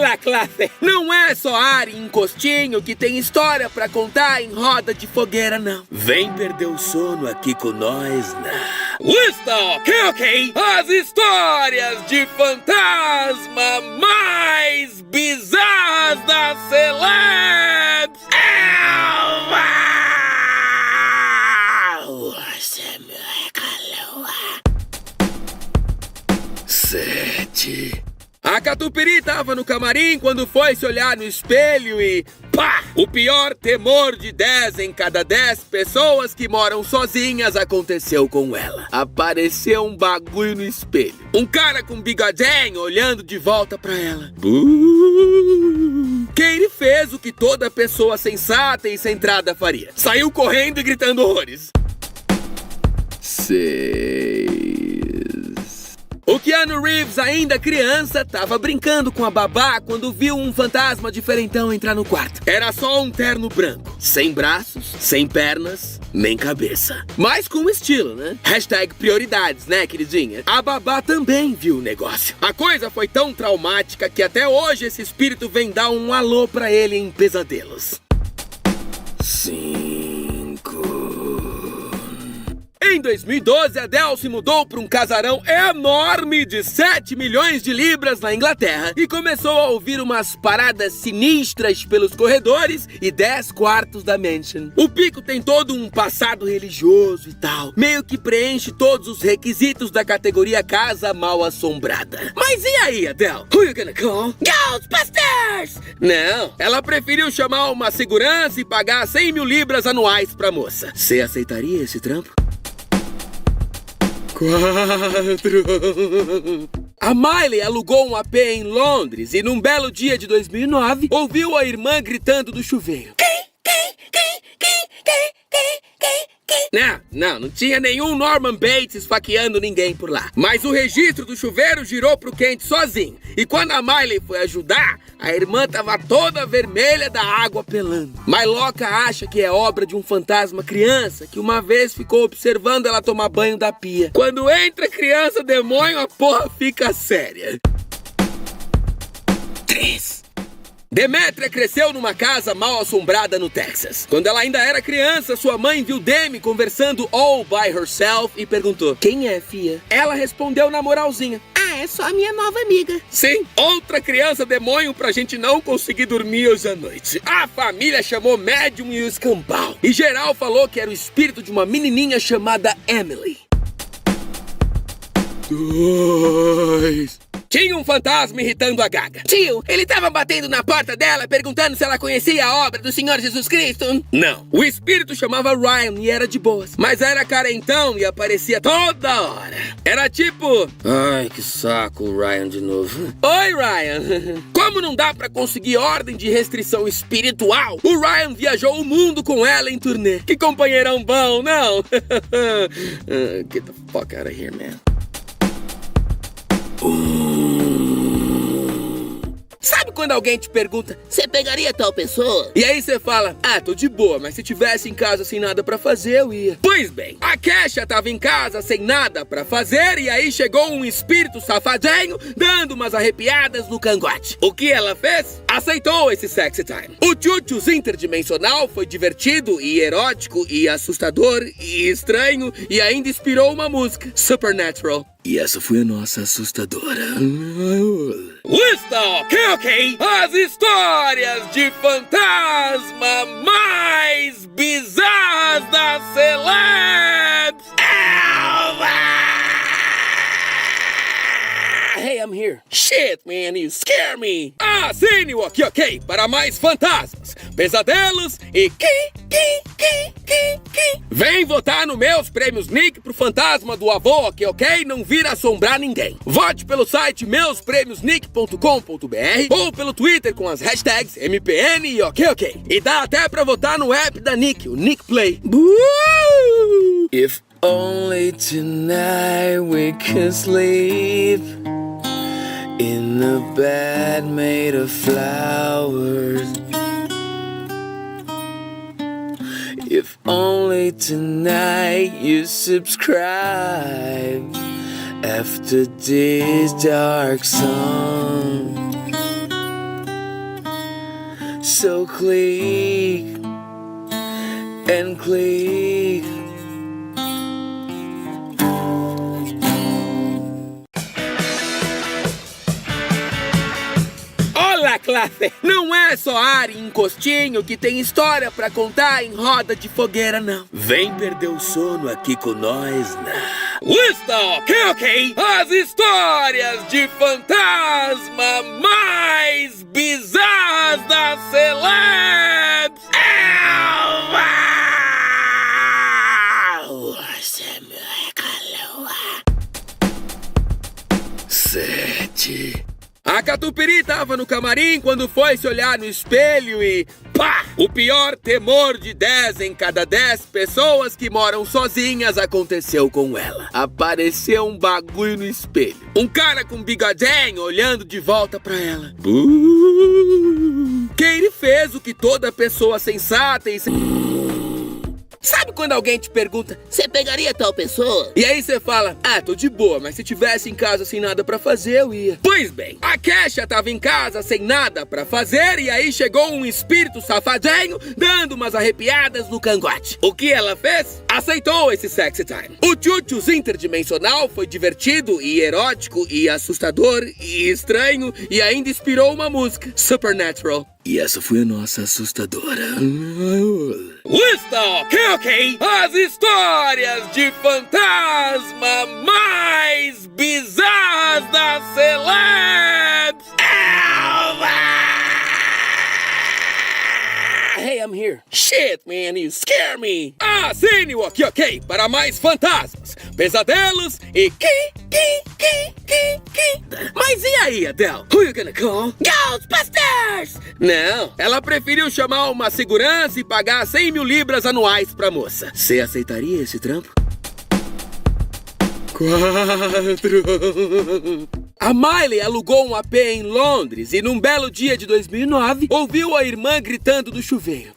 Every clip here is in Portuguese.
alta classe. Não é só ar e encostinho que tem história pra contar em roda de fogueira, não. Vem perder o sono aqui com nós na Lista Ok? As histórias de fantasma mais bizarras das celebs. 7. A Catupiry tava no camarim quando foi se olhar no espelho e... pá! O pior temor de 10 em cada 10 pessoas que moram sozinhas aconteceu com ela. Apareceu um bagulho no espelho. Um cara com bigodinho olhando de volta pra ela. Katie fez o que toda pessoa sensata e centrada faria. Saiu correndo e gritando horrores. 6. O Keanu Reeves, ainda criança, tava brincando com a babá quando viu um fantasma diferentão entrar no quarto. Era só um terno branco, sem braços, sem pernas, nem cabeça. Mas com estilo, né? Hashtag prioridades, né, queridinha? A babá também viu o negócio. A coisa foi tão traumática que até hoje esse espírito vem dar um alô pra ele em pesadelos. 5. Em 2012, Adele se mudou para um casarão enorme de 7 milhões de libras na Inglaterra e começou a ouvir umas paradas sinistras pelos corredores e 10 quartos da mansion. O pico tem todo um passado religioso e tal, meio que preenche todos os requisitos da categoria casa mal assombrada. Mas e aí, Adele? Who you gonna call? Ghostbusters! Não, ela preferiu chamar uma segurança e pagar 100 mil libras anuais pra moça. Você aceitaria esse trampo? 4. A Miley alugou um AP em Londres e num belo dia de 2009 ouviu a irmã gritando do chuveiro. Não tinha nenhum Norman Bates esfaqueando ninguém por lá. Mas o registro do chuveiro girou pro quente sozinho. E quando a Miley foi ajudar, a irmã tava toda vermelha da água pelando. Mailoca acha que é obra de um fantasma criança que uma vez ficou observando ela tomar banho da pia. Quando entra criança demônio, a porra fica séria. 3. Demétria cresceu numa casa mal assombrada no Texas. Quando ela ainda era criança, sua mãe viu Demi conversando all by herself e perguntou: quem é, fia? Ela respondeu na moralzinha: é só a minha nova amiga. Sim, outra criança demônio pra gente não conseguir dormir hoje à noite. A família chamou médium e o escambau. E geral falou que era o espírito de uma menininha chamada Emily. 2. Tinha um fantasma irritando a Gaga. Tio, ele tava batendo na porta dela perguntando se ela conhecia a obra do Senhor Jesus Cristo. Não. O espírito chamava Ryan e era de boas. Mas era carentão e aparecia toda hora. Era tipo... ai, que saco, o Ryan de novo. Oi, Ryan. Como não dá pra conseguir ordem de restrição espiritual, o Ryan viajou o mundo com ela em turnê. Que companheirão bom, não? Get the fuck out of here, man. Sabe quando alguém te pergunta, você pegaria tal pessoa? E aí você fala, tô de boa, mas se tivesse em casa sem nada pra fazer, eu ia. Pois bem, a Kesha tava em casa sem nada pra fazer e aí chegou um espírito safadinho dando umas arrepiadas no cangote. O que ela fez? Aceitou esse sexy time. O tchutchus interdimensional foi divertido e erótico e assustador e estranho e ainda inspirou uma música, Supernatural. E essa foi a nossa assustadora. Lista Ok? As histórias de fantasma mais bizarras das celebs. Hey, I'm here. Shit, man, you scare me. Assine o Ok para mais fantasmas, pesadelos e Vem votar nos meus prêmios Nick pro fantasma do avô Ok não vir assombrar ninguém. Vote pelo site meusprêmiosnick.com.br ou pelo Twitter com as hashtags MPN e Ok. E dá até pra votar no app da Nick, o Nick Play. If only tonight we can sleep in a bed made of flowers. If only tonight you subscribe after this dark song. So click and click. Olá, classe! Não é só ar e encostinho que tem história pra contar em roda de fogueira, não. Vem perder o sono aqui com nós na Lista Ok? As histórias de fantasma mais bizarras da celebs! 7. A Catupiry tava no camarim quando foi se olhar no espelho e... pá! O pior temor de 10 em cada 10 pessoas que moram sozinhas aconteceu com ela. Apareceu um bagulho no espelho. Um cara com bigodinho olhando de volta pra ela. Katie fez o que toda pessoa sensata e... Sabe quando alguém te pergunta, você pegaria tal pessoa? E aí você fala, tô de boa, mas se tivesse em casa sem nada pra fazer, eu ia. Pois bem, a Kesha tava em casa sem nada pra fazer e aí chegou um espírito safadinho dando umas arrepiadas no cangote. O que ela fez? Aceitou esse sexy time. O tchutchus interdimensional foi divertido e erótico e assustador e estranho e ainda inspirou uma música, Supernatural. E essa foi a nossa assustadora. Lista Ok? As histórias de fantasma mais bizarras da celebs! Hey, I'm here. Shit, man, you scare me. Assine o Ok para mais fantasmas, pesadelos e Mas e aí, Adele? Who you gonna call? Ghostbusters! Não, ela preferiu chamar uma segurança e pagar 100 mil libras anuais pra moça. Você aceitaria esse trampo? 4. A Miley alugou um AP em Londres e num belo dia de 2009 ouviu a irmã gritando do chuveiro.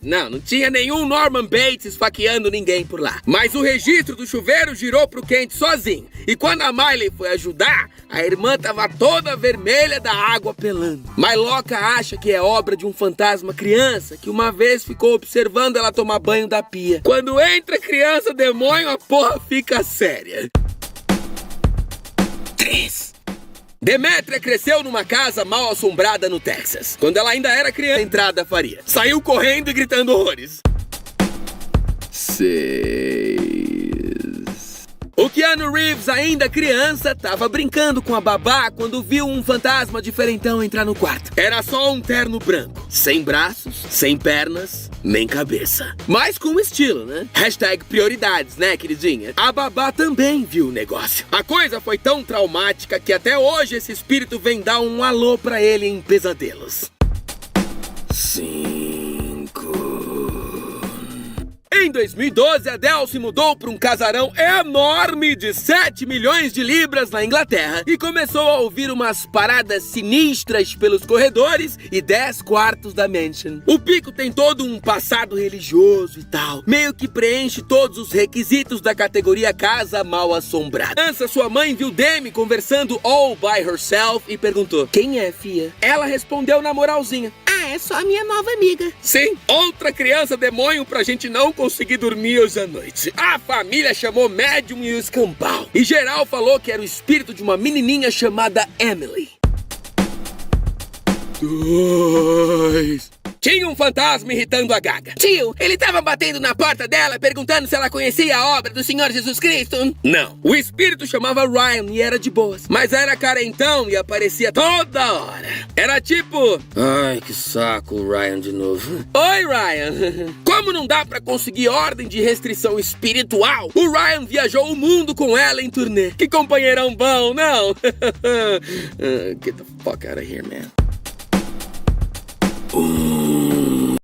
Não tinha nenhum Norman Bates esfaqueando ninguém por lá. Mas o registro do chuveiro girou pro Kent sozinho. E quando a Miley foi ajudar, a irmã tava toda vermelha da água pelando. Mailoca acha que é obra de um fantasma criança que uma vez ficou observando ela tomar banho da pia. Quando entra criança demônio, a porra fica séria. 3. Demétria cresceu numa casa mal assombrada no Texas. Quando ela ainda era criança, entrada faria. Saiu correndo e gritando horrores. 6. O Keanu Reeves, ainda criança, tava brincando com a babá quando viu um fantasma diferentão entrar no quarto. Era só um terno branco, sem braços, sem pernas, nem cabeça. Mas com estilo, né? #prioridades, né, queridinha? A babá também viu o negócio. A coisa foi tão traumática que até hoje esse espírito vem dar um alô pra ele em pesadelos. 5. Em 2012, Adele se mudou para um casarão enorme de 7 milhões de libras na Inglaterra e começou a ouvir umas paradas sinistras pelos corredores e 10 quartos da mansion. O pico tem todo um passado religioso e tal, meio que preenche todos os requisitos da categoria casa mal assombrada. Antes, sua mãe viu Demi conversando all by herself e perguntou, quem é, fia? Ela respondeu na moralzinha, é só minha nova amiga. Sim, outra criança demônio pra gente não conseguir dormir hoje à noite. A família chamou médium e o escambau. E geral falou que era o espírito de uma menininha chamada Emily. 2. Tinha um fantasma irritando a Gaga. Tio, ele tava batendo na porta dela perguntando se ela conhecia a obra do Senhor Jesus Cristo. Não. O espírito chamava Ryan e era de boas. Mas era carentão e aparecia toda hora. Era tipo... ai, que saco, o Ryan de novo. Oi, Ryan. Como não dá pra conseguir ordem de restrição espiritual, o Ryan viajou o mundo com ela em turnê. Que companheirão bom, não? Get the fuck out of here, man.